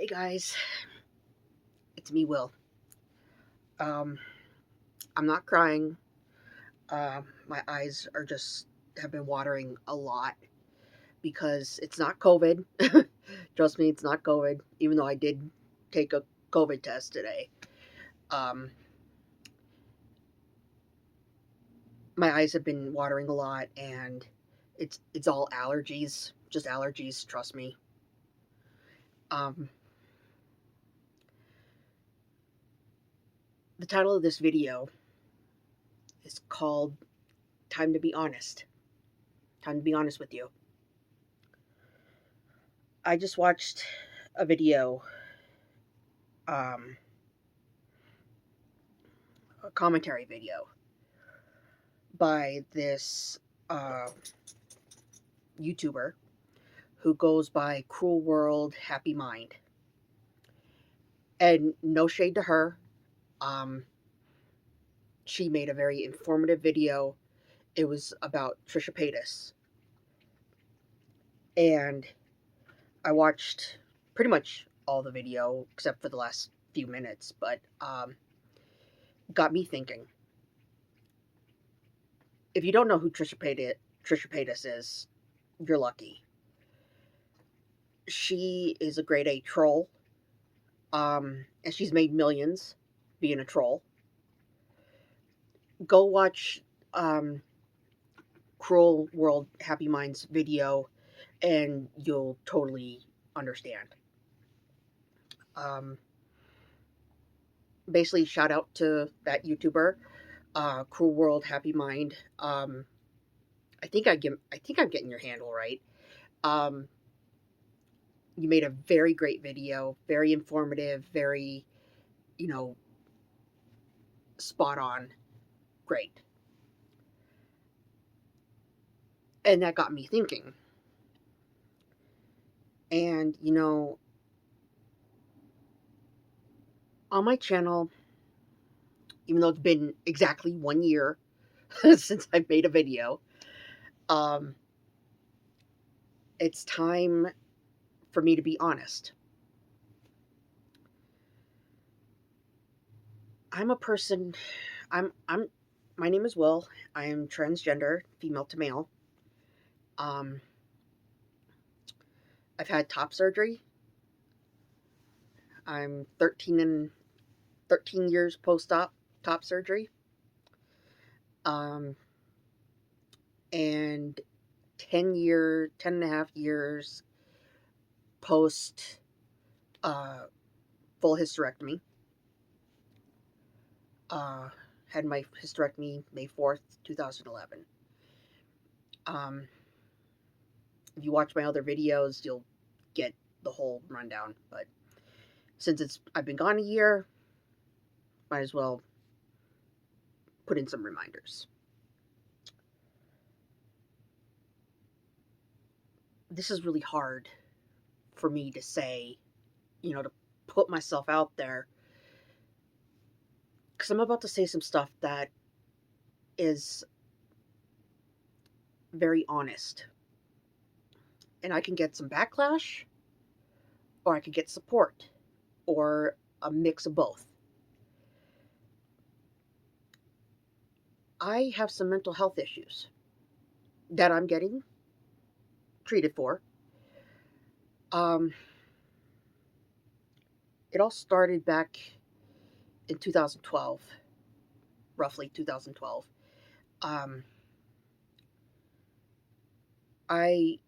Guys, it's me, Will. Um, I'm not crying. My eyes are just have been watering a lot because it's not COVID. Trust me, it's not COVID. Even though I did take a COVID test today, um, my eyes have been watering a lot, and it's all allergies. Just allergies. Trust me. Um, the title of this video is called "Time to Be Honest." Time to be honest with you. I just watched a video, um, a commentary video by this uh, YouTuber who goes by Cruel World Happy Mind. And no shade to her. Um, she made a very informative video. It was about Trisha Paytas. And I watched pretty much all the video except for the last few minutes, but got me thinking. If you don't know who Trisha Paytas is, you're lucky. She is a grade A troll, and she's made millions being a troll. Go watch Cruel World Happy Minds video, and you'll totally understand. Um, Basically, shout out to that YouTuber, Cruel World Happy Mind. I think I'm getting your handle right. Um, you made a very great video, very informative, very, you know, spot on, great. And that got me thinking. And, on my channel, even though it's been exactly 1 year since I've made a video, um, it's time for me to be honest. I'm a person, my name is Will. I am transgender, female to male. I've had top surgery. I'm 13 years post-op top surgery. And 10 and a half years post full hysterectomy. Had my hysterectomy May 4th, 2011. If you watch my other videos, you'll get the whole rundown. But since I've been gone a year, might as well put in some reminders. This is really hard for me to say, to put myself out there, because I'm about to say some stuff that is very honest. And I can get some backlash, or I could get support, or a mix of both. I have some mental health issues that I'm getting treated for. It all started back in 2012, roughly 2012. I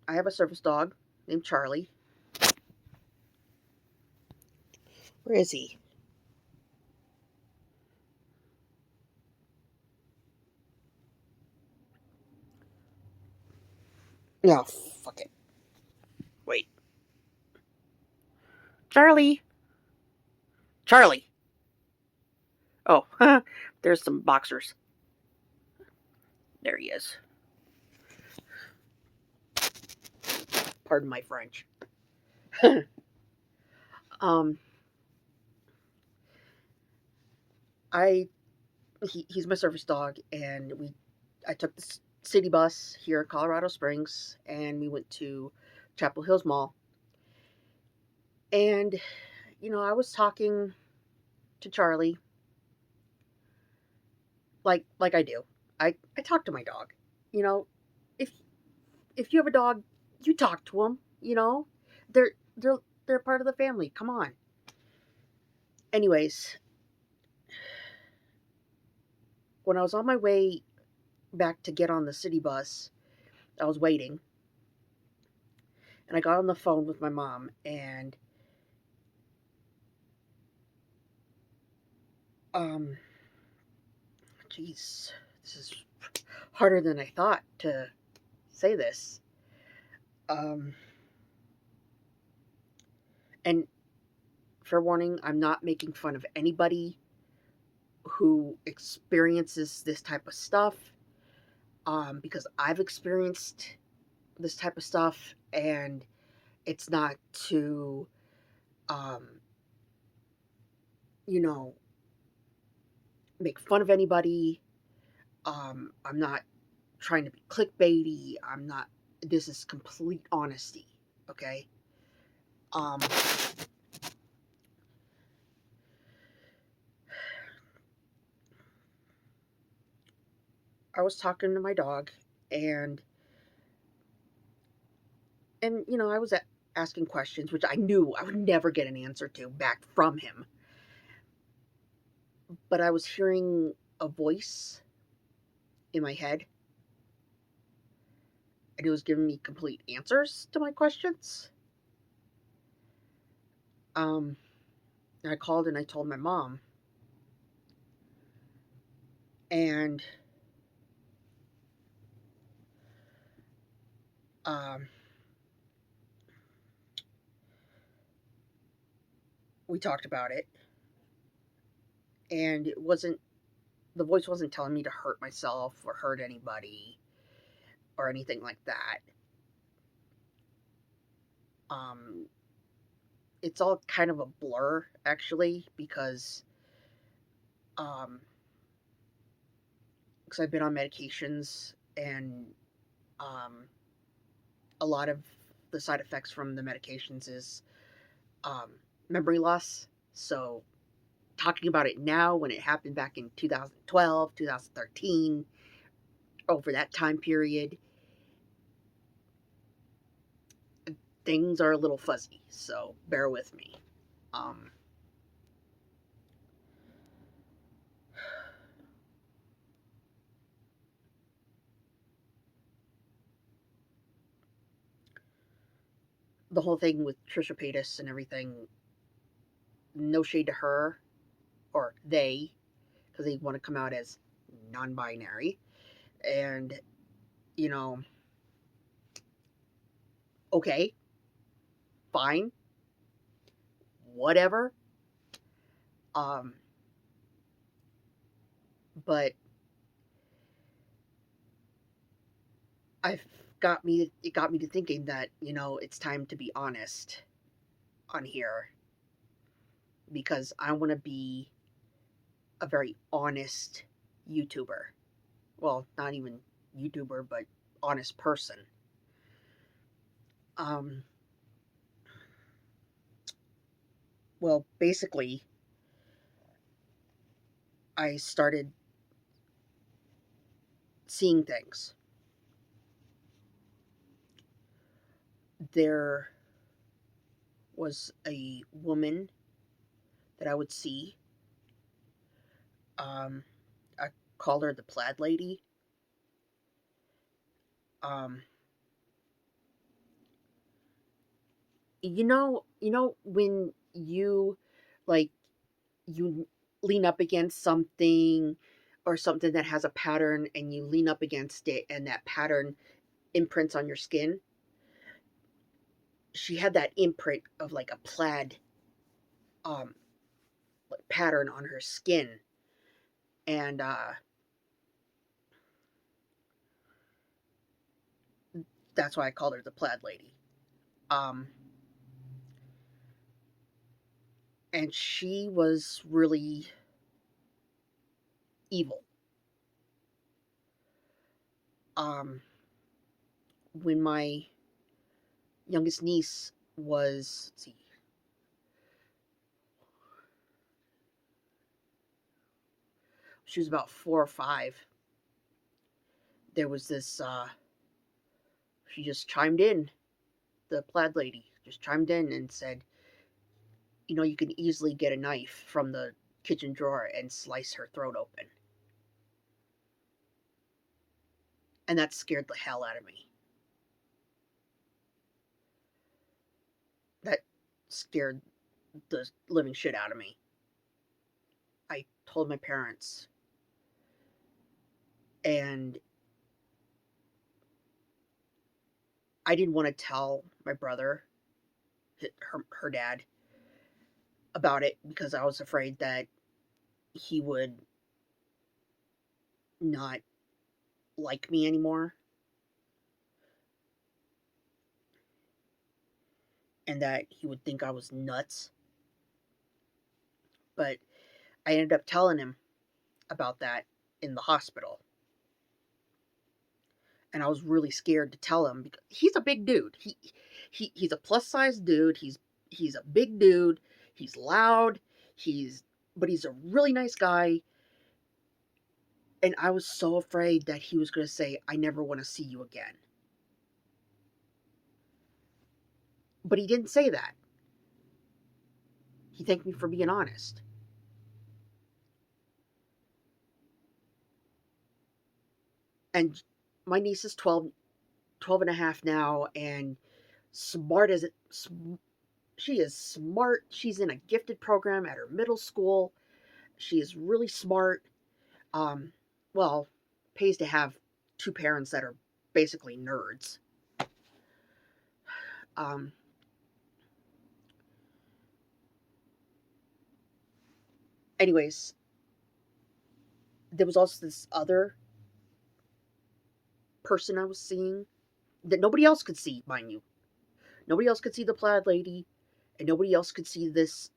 have a service dog named Charlie. Where is he? No, fuck it. Wait. Charlie! Charlie! Oh, there's some boxers. There he is. Pardon my French. He's my service dog, and I took the city bus here in Colorado Springs, and we went to Chapel Hills Mall And, I was talking to Charlie like I do. I talk to my dog. You know, if if you have a dog, you talk to them, They're they're they're part of the family. Come on. Anyways, when I was on my way back to get on the city bus, I was waiting and I got on the phone with my mom and um jeez, this is harder than I thought to say this. Um and for warning, I'm not making fun of anybody who experiences this type of stuff, because I've experienced this type of stuff, and it's not to, um, you know, make fun of anybody. I'm not trying to be clickbaity. I'm not. This is complete honesty. Okay. Um, I was talking to my dog, and I was asking questions, which I knew I would never get an answer to back from him. But I was hearing a voice in my head, and it was giving me complete answers to my questions. Um, and I called and I told my mom, and um, we talked about it. And the voice wasn't telling me to hurt myself or hurt anybody or anything like that. Um, it's all kind of a blur, actually, um, because I've been on medications, and um, a lot of the side effects from the medications is um, memory loss. So talking about it now, when it happened back in 2012, 2013, over that time period, things are a little fuzzy. So bear with me. Um, the whole thing with Trisha Paytas and everything, no shade to her or they, because they want to come out as non binary. And, you know, okay, fine, whatever. Um, but I've it got me to thinking that, it's time to be honest on here, because I want to be a very honest YouTuber. Well, not even YouTuber, but honest person. Um, well, basically, I started seeing things. There was a woman that I would see. Um, I called her the plaid lady. Um, when you like you lean up against something or something that has a pattern, and you lean up against it and that pattern imprints on your skin. She had that imprint of like a plaid um pattern on her skin, and that's why I called her the plaid lady. Um, and she was really evil. Um, when my youngest niece was, let's see, she was about 4 or 5. There was this, she just chimed in, the plaid lady just chimed in and said, you can easily get a knife from the kitchen drawer and slice her throat open. And that scared the hell out of me. That scared the living shit out of me. I told my parents, and I didn't want to tell my brother, her dad, about it because I was afraid that he would not like me anymore, and that he would think I was nuts. But I ended up telling him about that in the hospital. And I was really scared to tell him because he's a big dude. He's a plus size dude. He's a big dude. He's loud. But he's a really nice guy. And I was so afraid that he was going to say, "I never want to see you again." But he didn't say that. He thanked me for being honest. And my niece is 12 and a half now, and smart as it. She is smart. She's in a gifted program at her middle school. She is really smart. Um, well, pays to have two parents that are basically nerds. Um, anyways, there was also this other person I was seeing that nobody else could see, mind you. Nobody else could see the plaid lady, and nobody else could see this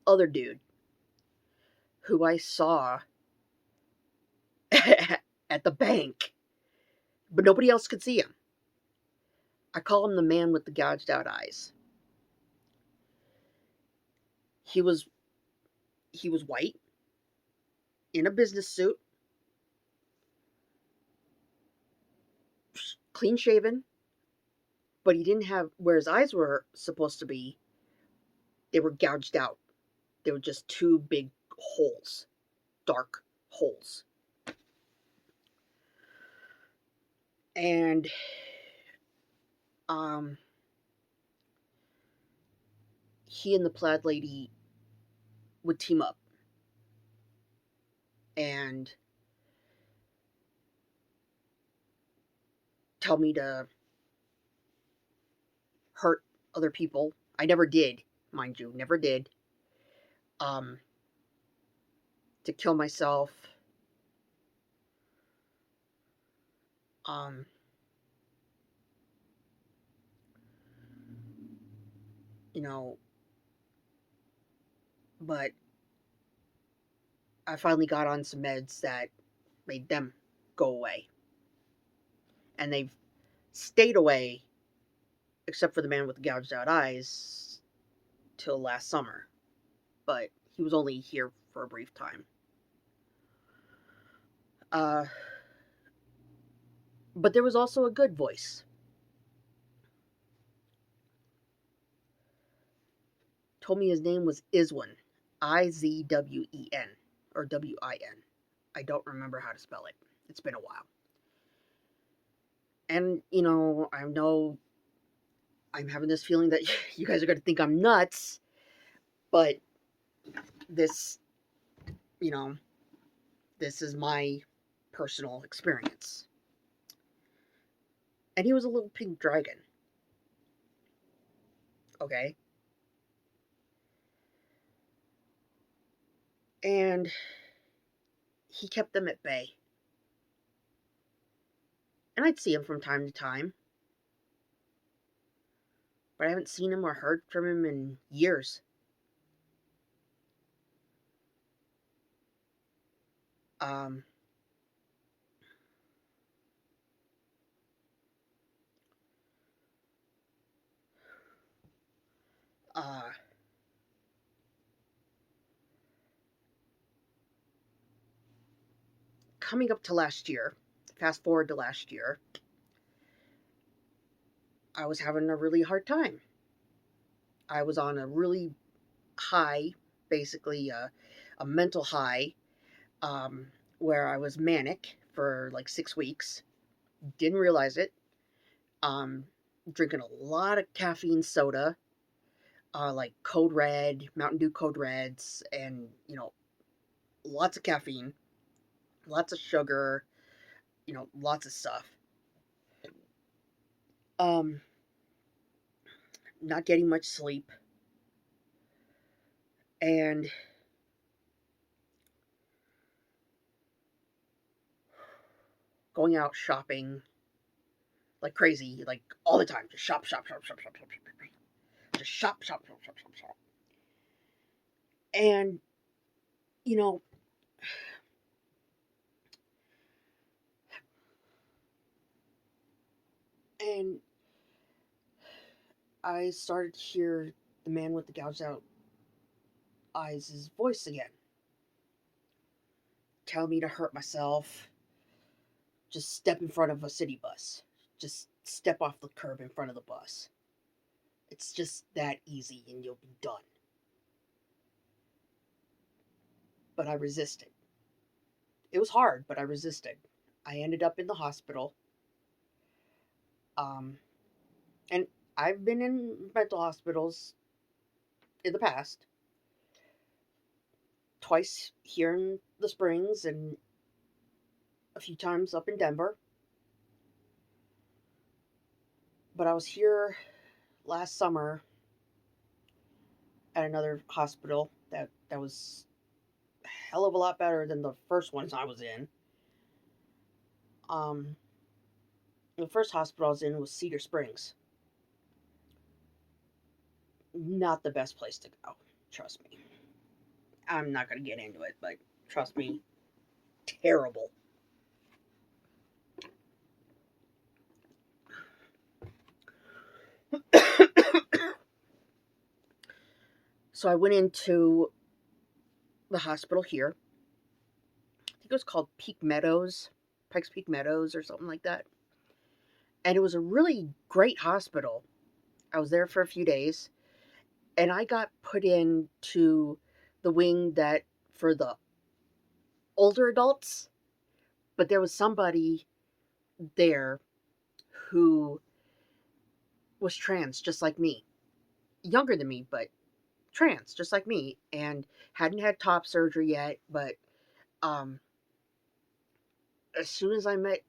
other dude who I saw at the bank, but nobody else could see him. I call him the man with the gouged out eyes. He was white, in a business suit, clean shaven, but he didn't have where his eyes were supposed to be. They were gouged out. They were just two big holes, dark holes. And um he and the plaid lady would team up and tell me to hurt other people. I never did, mind you, never did. Um to kill myself. Um you know, but I finally got on some meds that made them go away. And they've stayed away, except for the man with the gouged out eyes, till last summer. But he was only here for a brief time. Uh, but there was also a good voice. Told me his name was Izwen. Izwen. Or Win. I don't remember how to spell it. It's been a while. And, I know I'm having this feeling that you guys are going to think I'm nuts. But this, you know, this is my personal experience. And he was a little pink dragon. Okay? And he kept them at bay. And I'd see him from time to time. But I haven't seen him or heard from him in years. Um, uh, coming up to last year, fast forward to last year, I was having a really hard time. I was on a really high, basically a mental high, where I was manic for like 6 weeks. Didn't realize it. Um, Drinking a lot of caffeine soda, like Code Red, Mountain Dew Code Reds, and lots of caffeine, lots of sugar, lots of stuff. Um, Not getting much sleep, and going out shopping like crazy, like all the time. Just shop, shop, shop, shop, shop, shop, shop, shop. Just shop, shop, shop, shop, shop, shop. And you know, and I started to hear the man with the gouged out eyes' voice again, telling me to hurt myself. Just step in front of a city bus. Just step off the curb in front of the bus. It's just that easy and you'll be done. But I resisted. It was hard, but I resisted. I ended up in the hospital. Um, and I've been in mental hospitals in the past. Twice here in the Springs and a few times up in Denver. But I was here last summer at another hospital that was a hell of a lot better than the first ones I was in. Um, the first hospital I was in was Cedar Springs. Not the best place to go, trust me. I'm not going to get into it, but trust me, terrible. So I went into the hospital here. I think it was called Pikes Peak Meadows or something like that. And it was a really great hospital. I was there for a few days, and I got put into the wing that for the older adults, but there was somebody there who was trans just like me. Younger than me, but trans just like me, and hadn't had top surgery yet, but um as soon as I met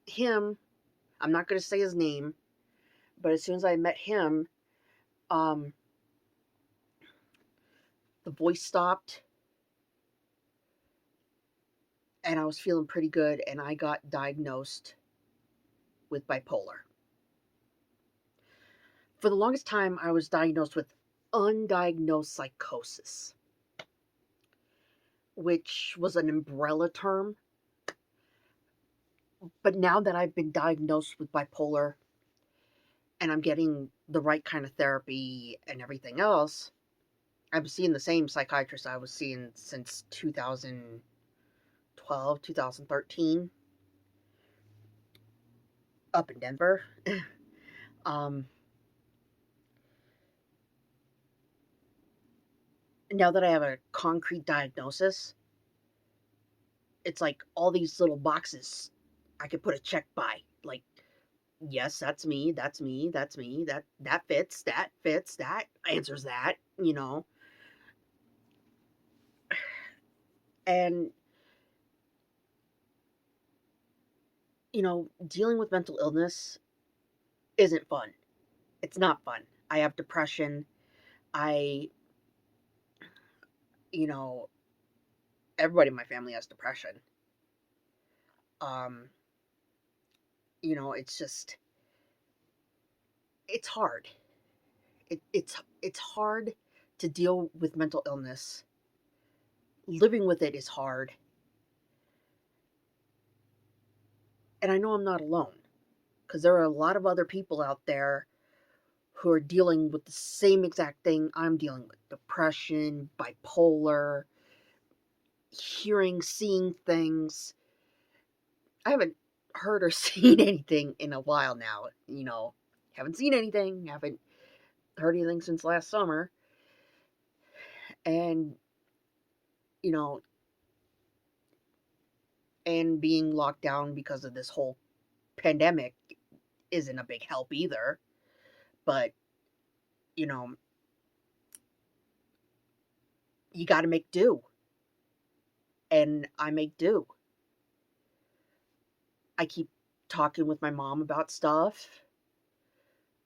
him, I'm not going to say his name, but as soon as I met him, um the voice stopped and I was feeling pretty good, and I got diagnosed with bipolar. For the longest time, I was diagnosed with undiagnosed psychosis, which was an umbrella term. But now that I've been diagnosed with bipolar and I'm getting the right kind of therapy and everything else, I'm seeing the same psychiatrist I was seeing since 2012, 2013, up in Denver. um, Now that I have a concrete diagnosis, it's like all these little boxes I could put a check by. Like, yes, that's me, that's me, that's me, that fits, that answers that, And dealing with mental illness isn't fun. It's not fun. I have depression. I, you know, Everybody in my family has depression. Um, it's just it's hard. It's hard to deal with mental illness. Living with it is hard. And I know I'm not alone, because there are a lot of other people out there who are dealing with the same exact thing I'm dealing with: depression, bipolar, hearing, seeing things. I haven't heard or seen anything in a while now. Haven't seen anything, haven't heard anything since last summer. And, you know, and being locked down because of this whole pandemic isn't a big help either. But, you know, you got to make do. And I make do. I keep talking with my mom about stuff.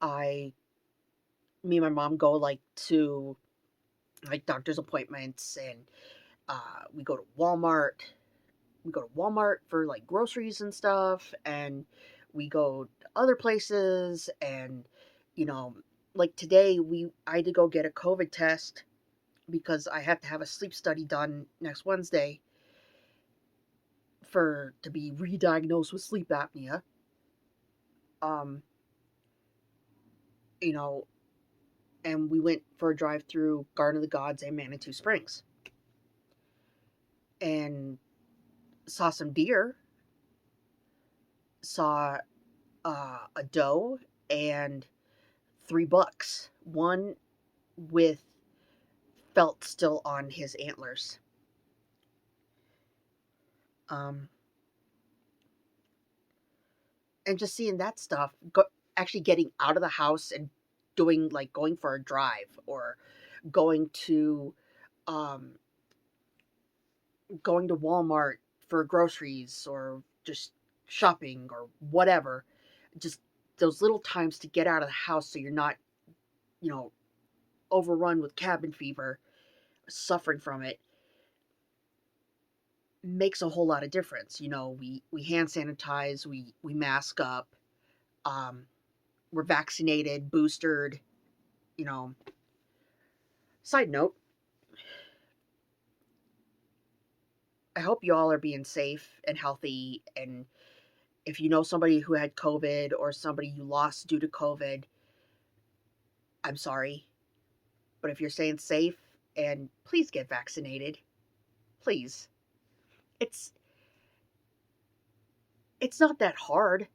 I, me and my mom go like to like doctor's appointments, and we go to Walmart. We go to Walmart for like groceries and stuff, and we go to other places, and you know, like today I had to go get a COVID test because I have to have a sleep study done next Wednesday for to be re-diagnosed with sleep apnea. Um, you know, and we went for a drive through Garden of the Gods and Manitou Springs, and saw some deer, saw a doe, and 3 bucks. One with felt still on his antlers. Um, and just seeing that stuff, actually getting out of the house and doing like going for a drive or going to um, going to Walmart for groceries or just shopping or whatever. Just those little times to get out of the house so you're not, you know, overrun with cabin fever, suffering from it, makes a whole lot of difference. We hand sanitize, we mask up, um, we're vaccinated, boosted. You know, side note, I hope you all are being safe and healthy. And if you know somebody who had COVID or somebody you lost due to COVID, I'm sorry. But if you're staying safe, and please get vaccinated, please. It's it's not that hard.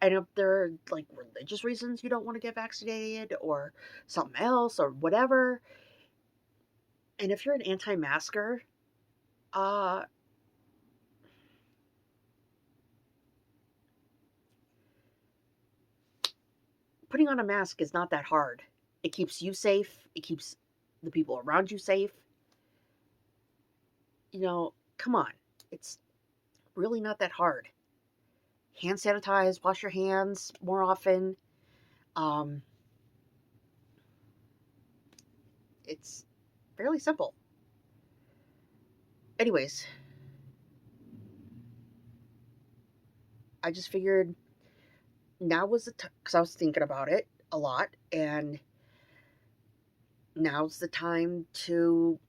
And if there are like religious reasons you don't want to get vaccinated or something else or whatever, and if you're an anti-masker, uh, putting on a mask is not that hard. It keeps you safe. It keeps the people around you safe. Come on. It's really not that hard. Hand sanitize, wash your hands more often. Um, it's fairly simple. Anyways, I just figured now was the time, because I was thinking about it a lot, and now's the time to